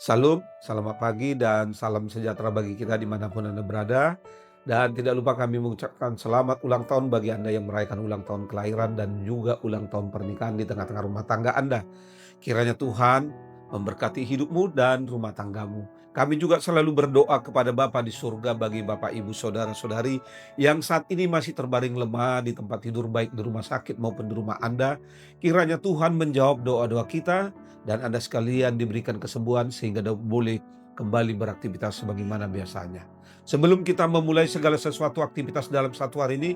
Salam, selamat pagi dan salam sejahtera bagi kita dimanapun Anda berada. Dan tidak lupa kami mengucapkan selamat ulang tahun bagi Anda yang merayakan ulang tahun kelahiran dan juga ulang tahun pernikahan di tengah-tengah rumah tangga Anda. Kiranya Tuhan memberkati hidupmu dan rumah tanggamu. Kami juga selalu berdoa kepada Bapa di surga bagi Bapak, Ibu, Saudara-saudari yang saat ini masih terbaring lemah di tempat tidur baik di rumah sakit maupun di rumah Anda. Kiranya Tuhan menjawab doa-doa kita dan Anda sekalian diberikan kesembuhan sehingga boleh kembali beraktivitas sebagaimana biasanya. Sebelum kita memulai segala sesuatu aktivitas dalam satu hari ini,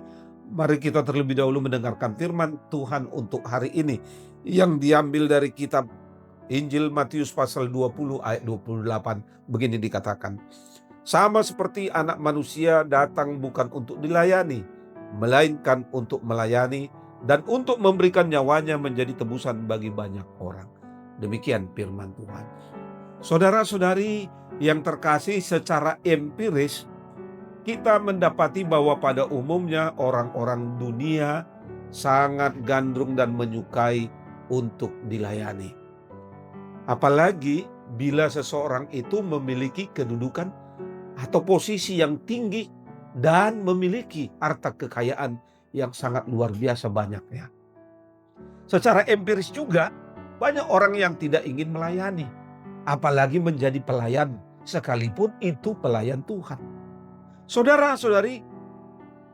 mari kita terlebih dahulu mendengarkan firman Tuhan untuk hari ini yang diambil dari kitab Injil Matius pasal 20 ayat 28. Begini dikatakan, sama seperti anak manusia datang bukan untuk dilayani, melainkan untuk melayani dan untuk memberikan nyawanya menjadi tebusan bagi banyak orang. Demikian firman Tuhan. Saudara-saudari yang terkasih, secara empiris kita mendapati bahwa pada umumnya orang-orang dunia sangat gandrung dan menyukai untuk dilayani. Apalagi bila seseorang itu memiliki kedudukan atau posisi yang tinggi dan memiliki harta kekayaan yang sangat luar biasa banyaknya. Secara empiris juga banyak orang yang tidak ingin melayani, apalagi menjadi pelayan, sekalipun itu pelayan Tuhan. Saudara-saudari,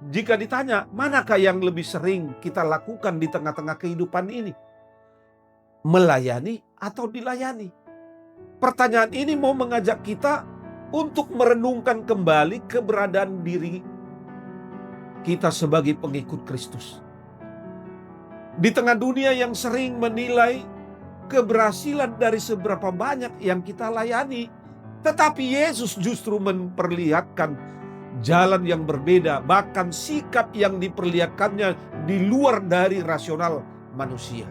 jika ditanya manakah yang lebih sering kita lakukan di tengah-tengah kehidupan ini? Melayani atau dilayani? Pertanyaan ini mau mengajak kita untuk merenungkan kembali keberadaan diri kita sebagai pengikut Kristus. Di tengah dunia yang sering menilai keberhasilan dari seberapa banyak yang kita layani, tetapi Yesus justru memperlihatkan jalan yang berbeda, bahkan sikap yang diperlihatkannya di luar dari rasional manusia.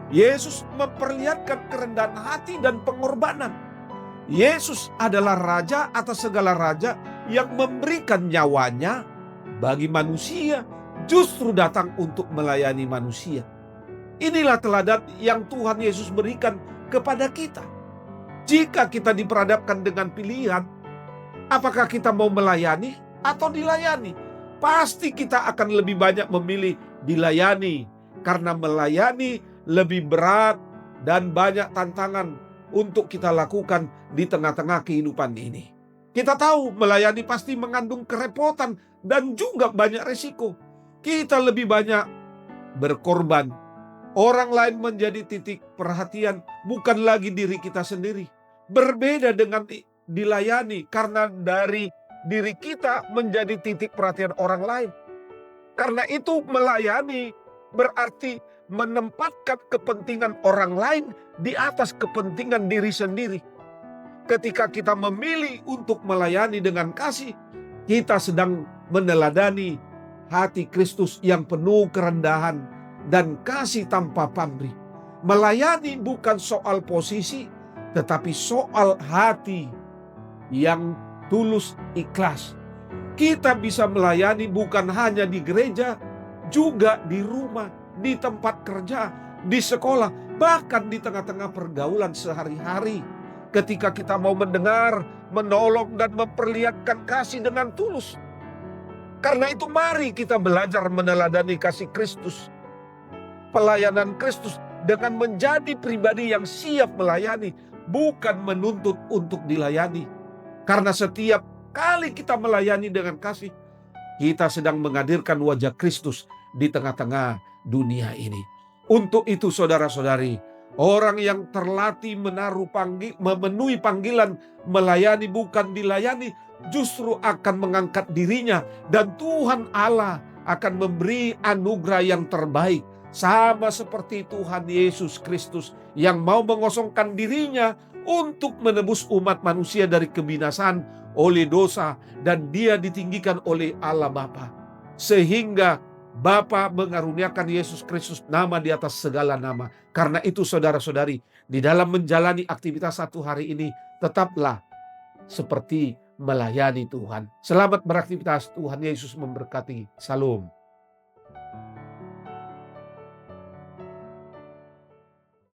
Yesus memperlihatkan kerendahan hati dan pengorbanan. Yesus adalah raja atas segala raja yang memberikan nyawanya bagi manusia, justru datang untuk melayani manusia. Inilah teladan yang Tuhan Yesus berikan kepada kita. Jika kita diperhadapkan dengan pilihan, apakah kita mau melayani atau dilayani? Pasti kita akan lebih banyak memilih dilayani, karena melayani lebih berat dan banyak tantangan untuk kita lakukan di tengah-tengah kehidupan ini. Kita tahu melayani pasti mengandung kerepotan dan juga banyak resiko. Kita lebih banyak berkorban. Orang lain menjadi titik perhatian, bukan lagi diri kita sendiri. Berbeda dengan dilayani, karena dari diri kita menjadi titik perhatian orang lain. Karena itu melayani berarti menempatkan kepentingan orang lain di atas kepentingan diri sendiri. Ketika kita memilih untuk melayani dengan kasih, kita sedang meneladani hati Kristus yang penuh kerendahan dan kasih tanpa pamrih. Melayani bukan soal posisi, tetapi soal hati yang tulus ikhlas. Kita bisa melayani bukan hanya di gereja, juga di rumah, di tempat kerja, di sekolah, bahkan di tengah-tengah pergaulan sehari-hari. Ketika kita mau mendengar, menolong, dan memperlihatkan kasih dengan tulus. Karena itu mari kita belajar meneladani kasih Kristus, pelayanan Kristus, dengan menjadi pribadi yang siap melayani, bukan menuntut untuk dilayani. Karena setiap kali kita melayani dengan kasih, kita sedang menghadirkan wajah Kristus di tengah-tengah dunia ini. Untuk itu saudara-saudari, orang yang terlatih memenuhi panggilan melayani bukan dilayani, justru akan mengangkat dirinya, dan Tuhan Allah akan memberi anugerah yang terbaik. Sama seperti Tuhan Yesus Kristus yang mau mengosongkan dirinya untuk menebus umat manusia dari kebinasaan oleh dosa, dan dia ditinggikan oleh Allah Bapa. Sehingga Bapa mengaruniakan Yesus Kristus nama di atas segala nama. Karena itu saudara-saudari, di dalam menjalani aktivitas satu hari ini, tetaplah seperti melayani Tuhan. Selamat beraktivitas, Tuhan Yesus memberkati. Salam.